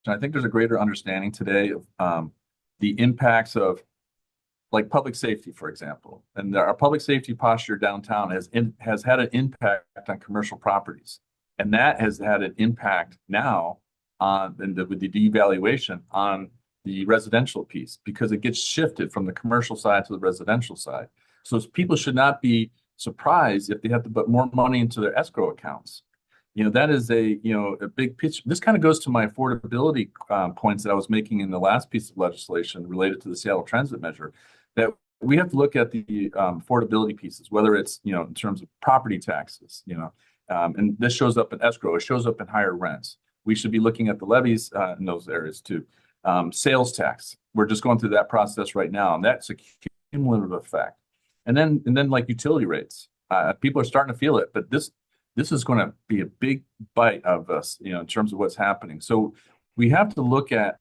I think there's a greater understanding today of the impacts of like public safety, for example. And our public safety posture downtown has had an impact on commercial properties, and that has had an impact now on with the devaluation on the residential piece because it gets shifted from the commercial side to the residential side. So people should not be surprised if they have to put more money into their escrow accounts. That is a big pitch. This kind of goes to my affordability points that I was making in the last piece of legislation related to the Seattle Transit measure, that we have to look at the affordability pieces, whether it's, in terms of property taxes, and this shows up in escrow, it shows up in higher rents. We should be looking at the levies in those areas too. Sales tax, we're just going through that process right now, and that's a cumulative effect. And then like utility rates, people are starting to feel it, but this is going to be a big bite of us, in terms of what's happening. So we have to look at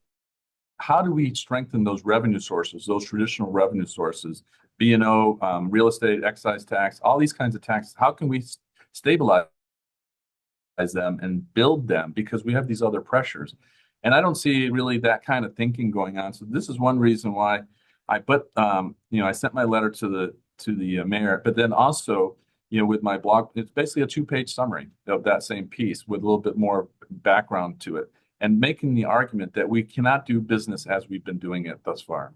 how do we strengthen those revenue sources, those traditional revenue sources, B&O, real estate, excise tax, all these kinds of taxes. How can we stabilize them and build them because we have these other pressures? And I don't see really that kind of thinking going on. So this is one reason why I sent my letter to the mayor, but then also, with my blog, it's basically a 2-page summary of that same piece with a little bit more background to it and making the argument that we cannot do business as we've been doing it thus far.